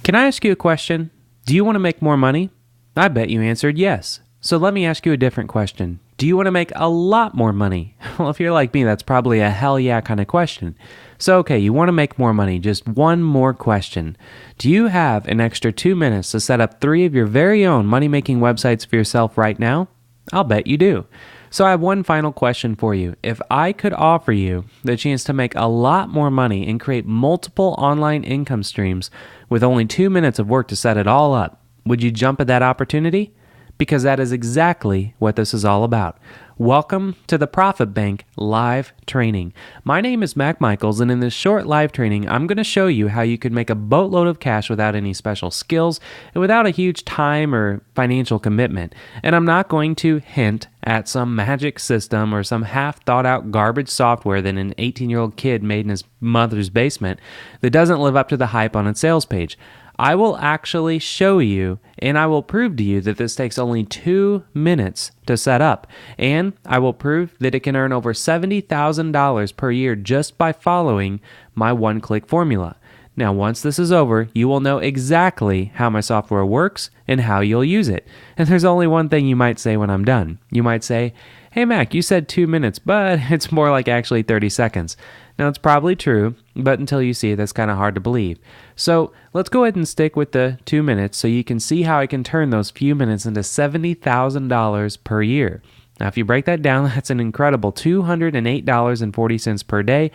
Can I ask you a question? Do you want to make more money? I bet you answered yes. So let me ask you a different question. Do you want to make a lot more money? Well, if you're like me, that's probably a hell yeah kind of question. So, okay, you want to make more money. Just one more question. Do you have an extra 2 minutes to set up 3 of your very own money-making websites for yourself right now? I'll bet you do. So I have one final question for you. If I could offer you the chance to make a lot more money and create multiple online income streams with only 2 minutes of work to set it all up, would you jump at that opportunity? Because that is exactly what this is all about. Welcome to the Profit Bank live training. My name is Mac Michaels, and in this short live training, I'm going to show you how you can make a boatload of cash without any special skills and without a huge time or financial commitment. And I'm not going to hint at some magic system or some half thought out garbage software that an 18-year-old kid made in his mother's basement that doesn't live up to the hype on its sales page. I will actually show you and I will prove to you that this takes only 2 minutes to set up. And I will prove that it can earn over $70,000 per year just by following my one-click formula. Now, once this is over, you will know exactly how my software works and how you'll use it. And there's only one thing you might say when I'm done. You might say, "Hey Mac, you said 2 minutes, but it's more like actually 30 seconds. Now, it's probably true, but until you see it, that's kind of hard to believe. So let's go ahead and stick with the 2 minutes so you can see how I can turn those few minutes into $70,000 per year. Now, if you break that down, that's an incredible $208.40 per day,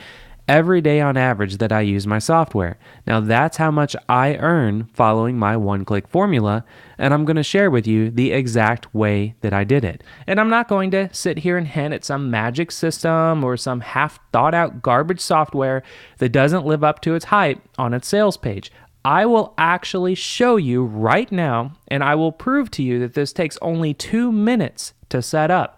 every day on average that I use my software. Now, that's how much I earn following my one-click formula, and I'm going to share with you the exact way that I did it. And I'm not going to sit here and hint at some magic system or some half-thought-out garbage software that doesn't live up to its hype on its sales page. I will actually show you right now, and I will prove to you that this takes only 2 minutes to set up.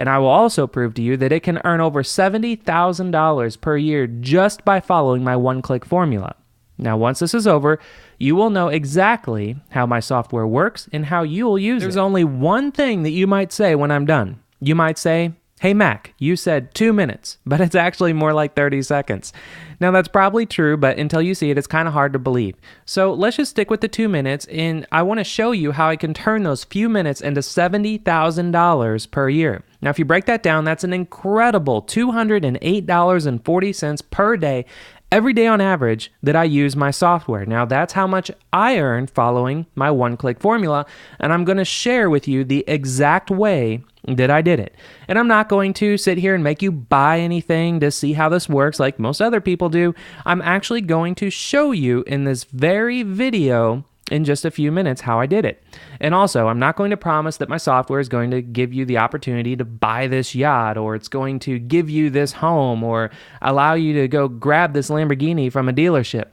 And I will also prove to you that it can earn over $70,000 per year just by following my one-click formula. Now, once this is over, you will know exactly how my software works and how you will use it. There's only one thing that you might say when I'm done. You might say, "Hey Mac, you said 2 minutes, but it's actually more like 30 seconds. Now, that's probably true, but until you see it, it's kind of hard to believe. So let's just stick with the 2 minutes, and I want to show you how I can turn those few minutes into $70,000 per year. Now, if you break that down, that's an incredible $208.40 per day, every day on average that I use my software. Now, that's how much I earn following my one-click formula, and I'm going to share with you the exact way that I did it. And I'm not going to sit here and make you buy anything to see how this works like most other people do. I'm actually going to show you in this very video in just a few minutes how I did it. And also, I'm not going to promise that my software is going to give you the opportunity to buy this yacht, or it's going to give you this home, or allow you to go grab this Lamborghini from a dealership.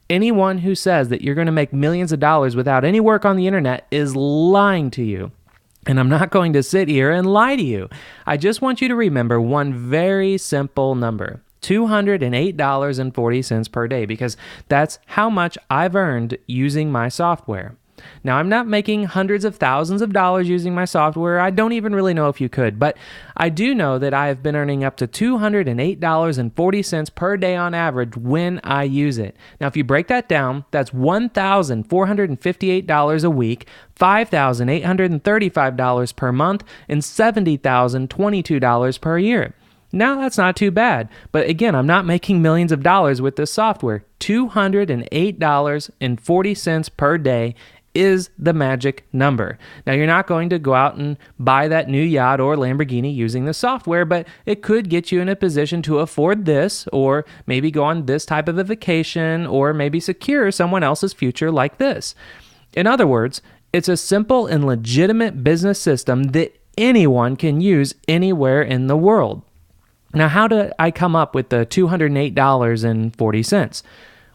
Anyone who says that you're going to make millions of dollars without any work on the internet is lying to you. And I'm not going to sit here and lie to you. I just want you to remember one very simple number. $208.40 per day, because that's how much I've earned using my software. Now, I'm not making hundreds of thousands of dollars using my software. I don't even really know if you could, but I do know that I have been earning up to $208.40 per day on average when I use it. Now, if you break that down, that's $1,458 a week, $5,835 per month, and $70,022 per year. Now, that's not too bad, but again, I'm not making millions of dollars with this software. $208.40 per day is the magic number. Now, you're not going to go out and buy that new yacht or Lamborghini using the software, but it could get you in a position to afford this, or maybe go on this type of a vacation, or maybe secure someone else's future like this. In other words, it's a simple and legitimate business system that anyone can use anywhere in the world. Now, how did I come up with the $208.40?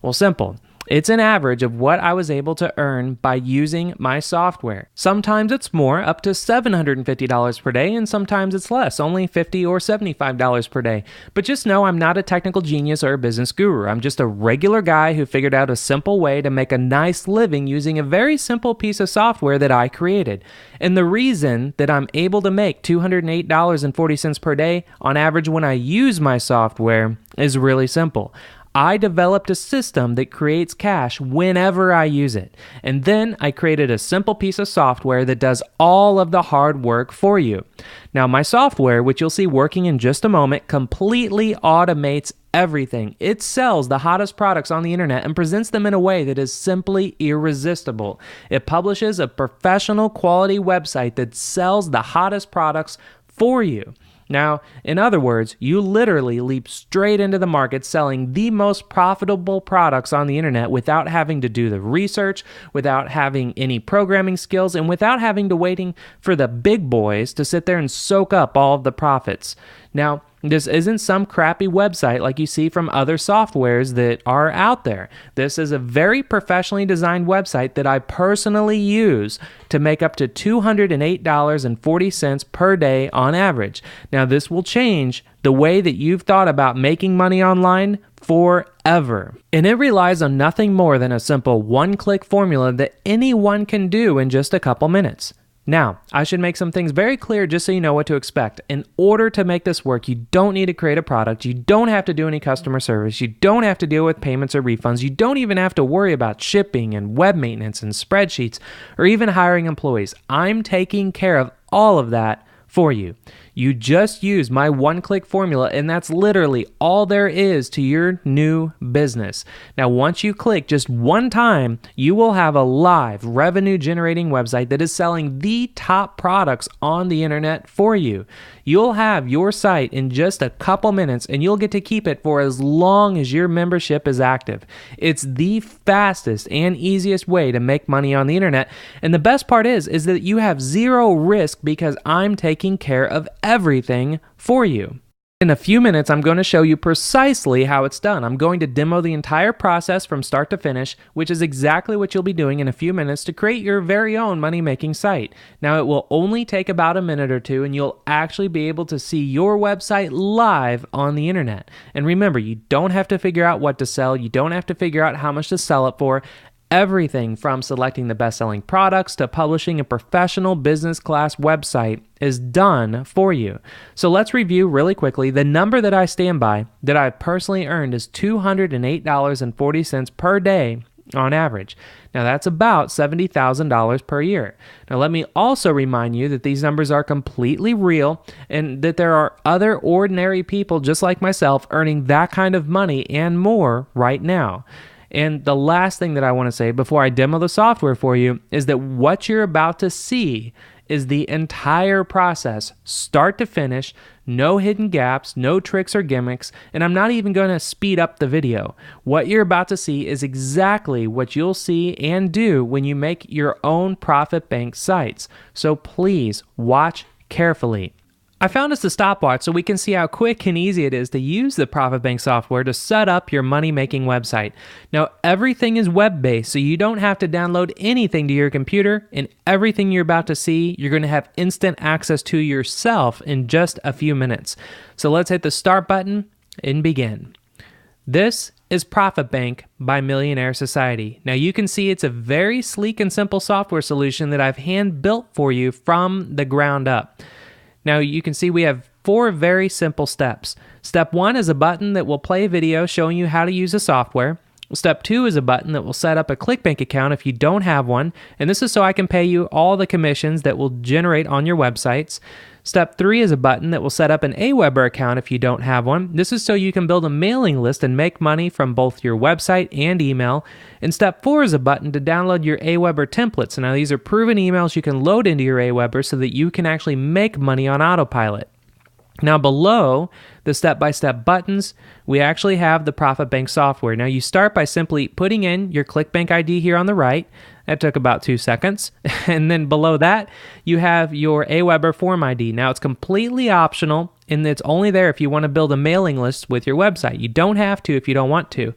Well, simple. It's an average of what I was able to earn by using my software. Sometimes it's more, up to $750 per day, and sometimes it's less, only $50 or $75 per day. But just know I'm not a technical genius or a business guru. I'm just a regular guy who figured out a simple way to make a nice living using a very simple piece of software that I created. And the reason that I'm able to make $208.40 per day on average when I use my software is really simple. I developed a system that creates cash whenever I use it. And then I created a simple piece of software that does all of the hard work for you. Now, my software, which you'll see working in just a moment, completely automates everything. It sells the hottest products on the internet and presents them in a way that is simply irresistible. It publishes a professional quality website that sells the hottest products for you. Now, in other words, you literally leap straight into the market selling the most profitable products on the internet without having to do the research, without having any programming skills, and without having to waiting for the big boys to sit there and soak up all of the profits. Now, this isn't some crappy website like you see from other softwares that are out there. This is a very professionally designed website that I personally use to make up to $208.40 per day on average. Now, this will change the way that you've thought about making money online forever. And it relies on nothing more than a simple one-click formula that anyone can do in just a couple minutes. Now, I should make some things very clear just so you know what to expect. In order to make this work, you don't need to create a product. You don't have to do any customer service. You don't have to deal with payments or refunds. You don't even have to worry about shipping and web maintenance and spreadsheets or even hiring employees. I'm taking care of all of that for you. You just use my one-click formula, and that's literally all there is to your new business. Now, once you click just one time, you will have a live revenue-generating website that is selling the top products on the internet for you. You'll have your site in just a couple minutes, and you'll get to keep it for as long as your membership is active. It's the fastest and easiest way to make money on the internet, and the best part is that you have zero risk because I'm taking care of everything for you. In a few minutes, I'm going to show you precisely how it's done. I'm going to demo the entire process from start to finish, which is exactly what you'll be doing in a few minutes to create your very own money-making site. Now, it will only take about a minute or two, and you'll actually be able to see your website live on the internet. And remember, you don't have to figure out what to sell. You don't have to figure out how much to sell it for. Everything from selecting the best-selling products to publishing a professional business class website is done for you. So let's review really quickly. The number that I stand by that I've personally earned is $208.40 per day on average. Now that's about $70,000 per year. Now let me also remind you that these numbers are completely real and that there are other ordinary people just like myself earning that kind of money and more right now. And the last thing that I want to say before I demo the software for you is that what you're about to see is the entire process, start to finish, no hidden gaps, no tricks or gimmicks, and I'm not even going to speed up the video. What you're about to see is exactly what you'll see and do when you make your own Profit Bank sites. So please watch carefully. I found us a stopwatch so we can see how quick and easy it is to use the Profit Bank software to set up your money-making website. Now, everything is web-based, so you don't have to download anything to your computer, and everything you're about to see, you're going to have instant access to yourself in just a few minutes. So let's hit the start button and begin. This is Profit Bank by Millionaire Society. Now, you can see it's a very sleek and simple software solution that I've hand-built for you from the ground up. Now, you can see we have 4 very simple steps. Step 1 is a button that will play a video showing you how to use the software. Step 2 is a button that will set up a ClickBank account if you don't have one, and this is so I can pay you all the commissions that will generate on your websites. Step 3 is a button that will set up an Aweber account if you don't have one. This is so you can build a mailing list and make money from both your website and email. And Step 4 is a button to download your Aweber templates. Now, these are proven emails you can load into your Aweber so that you can actually make money on autopilot. Now, below the step-by-step buttons, we actually have the Profit Bank software. Now, you start by simply putting in your ClickBank ID here on the right. That took about 2 seconds. And then below that, you have your Aweber form ID. Now, it's completely optional, and it's only there if you want to build a mailing list with your website. You don't have to if you don't want to.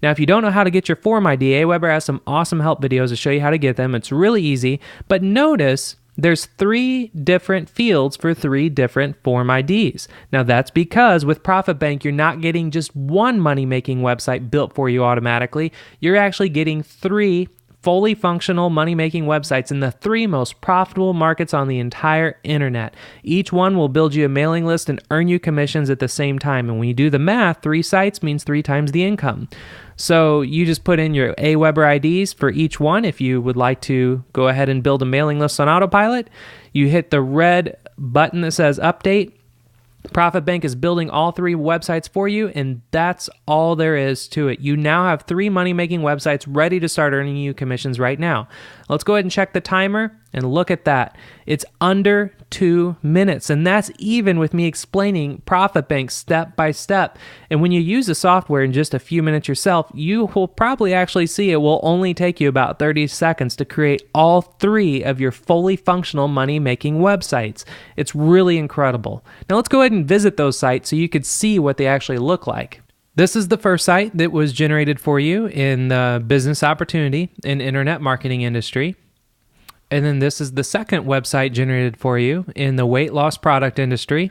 Now, if you don't know how to get your form ID, Aweber has some awesome help videos to show you how to get them. It's really easy. But notice there's 3 different fields for 3 different form IDs. Now, that's because with Profit Bank, you're not getting just one money-making website built for you automatically. You're actually getting 3 fully functional money-making websites in the 3 most profitable markets on the entire internet. Each one will build you a mailing list and earn you commissions at the same time. And when you do the math, 3 sites means 3 times the income. So you just put in your Aweber IDs for each one. If you would like to go ahead and build a mailing list on autopilot, you hit the red button that says update. Profit Bank is building all 3 websites for you, and that's all there is to it. You now have 3 money-making websites ready to start earning you commissions right now. Let's go ahead and check the timer and look at that. It's under 2 minutes, and that's even with me explaining Profit Bank step by step. And when you use the software in just a few minutes yourself, you will probably actually see it will only take you about 30 seconds to create all 3 of your fully functional money-making websites. It's really incredible. Now let's go ahead and visit those sites so you could see what they actually look like. This is the first site that was generated for you in the business opportunity and internet marketing industry. And then this is the second website generated for you in the weight loss product industry.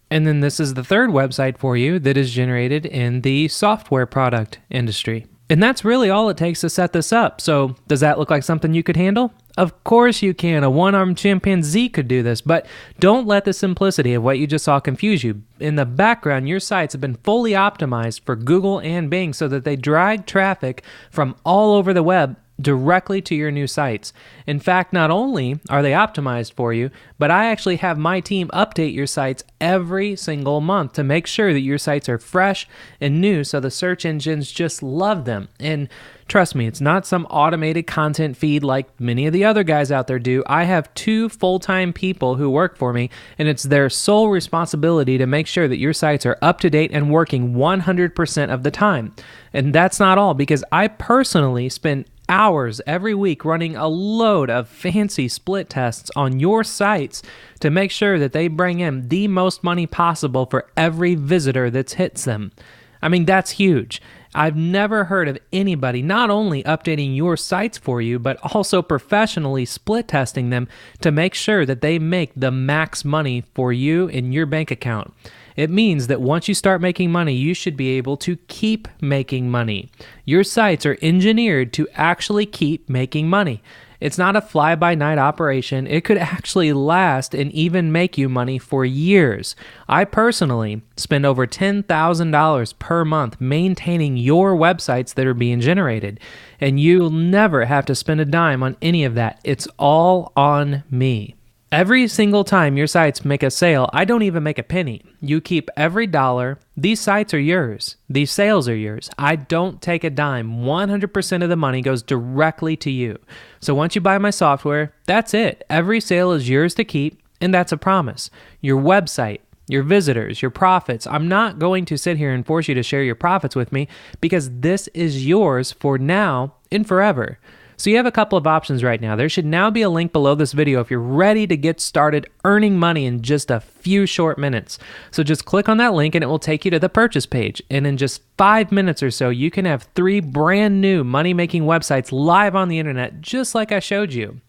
And then this is the third website for you that is generated in the software product industry. And that's really all it takes to set this up. So does that look like something you could handle? Of course you can. A one-armed chimpanzee could do this, but don't let the simplicity of what you just saw confuse you. In the background, your sites have been fully optimized for Google and Bing so that they drag traffic from all over the web directly to your new sites. In fact, not only are they optimized for you, but I actually have my team update your sites every single month to make sure that your sites are fresh and new so the search engines just love them. And trust me, it's not some automated content feed like many of the other guys out there do. I have 2 full-time people who work for me, and it's their sole responsibility to make sure that your sites are up to date and working 100% of the time. And that's not all, because I personally spend hours every week running a load of fancy split tests on your sites to make sure that they bring in the most money possible for every visitor that hits them. I mean, that's huge. I've never heard of anybody not only updating your sites for you, but also professionally split testing them to make sure that they make the max money for you in your bank account. It means that once you start making money, you should be able to keep making money. Your sites are engineered to actually keep making money. It's not a fly-by-night operation. It could actually last and even make you money for years. I personally spend over $10,000 per month maintaining your websites that are being generated, and you'll never have to spend a dime on any of that. It's all on me. Every single time your sites make a sale, I don't even make a penny. You keep every dollar. These sites are yours. These sales are yours. I don't take a dime. 100% of the money goes directly to you. So once you buy my software, that's it. Every sale is yours to keep, and that's a promise. Your website, your visitors, your profits. I'm not going to sit here and force you to share your profits with me because this is yours for now and forever. So you have a couple of options right now. There should now be a link below this video if you're ready to get started earning money in just a few short minutes. So just click on that link and it will take you to the purchase page. And in just 5 minutes or so, you can have 3 brand new money-making websites live on the internet, just like I showed you.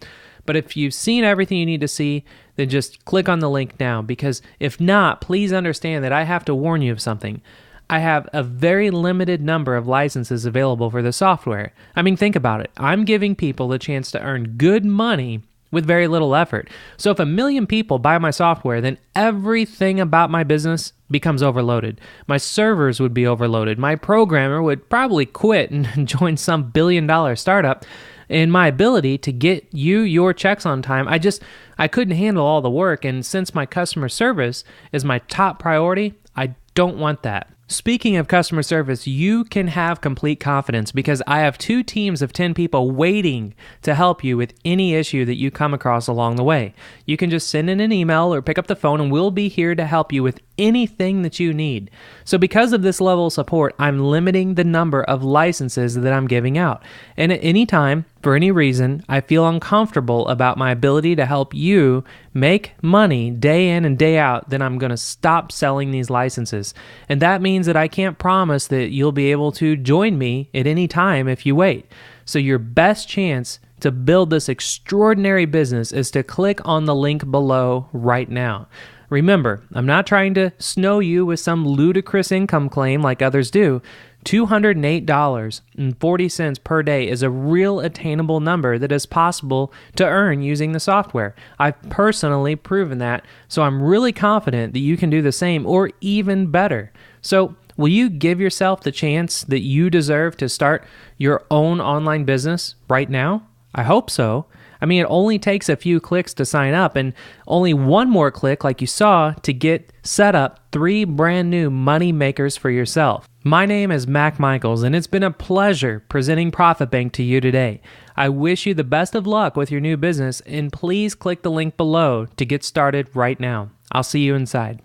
But if you've seen everything you need to see, then just click on the link now, because if not, please understand that I have to warn you of something. I have a very limited number of licenses available for the software. I mean, think about it. I'm giving people the chance to earn good money with very little effort. So if 1 million people buy my software, then everything about my business becomes overloaded. My servers would be overloaded. My programmer would probably quit and join some billion-dollar startup. And my ability to get you your checks on time, I couldn't handle all the work. And since my customer service is my top priority, I don't want that. Speaking of customer service, you can have complete confidence because I have 2 teams of 10 people waiting to help you with any issue that you come across along the way. You can just send in an email or pick up the phone and we'll be here to help you with anything that you need. So because of this level of support, I'm limiting the number of licenses that I'm giving out. And at any time, for any reason, I feel uncomfortable about my ability to help you make money day in and day out, then I'm going to stop selling these licenses. And that means that I can't promise that you'll be able to join me at any time if you wait. So your best chance to build this extraordinary business is to click on the link below right now. Remember, I'm not trying to snow you with some ludicrous income claim like others do. $208.40 per day is a real attainable number that is possible to earn using the software. I've personally proven that, so I'm really confident that you can do the same or even better. So, will you give yourself the chance that you deserve to start your own online business right now? I hope so. I mean, it only takes a few clicks to sign up and only one more click, like you saw, to get set up 3 brand new money makers for yourself. My name is Mac Michaels, and it's been a pleasure presenting Profit Bank to you today. I wish you the best of luck with your new business, and please click the link below to get started right now. I'll see you inside.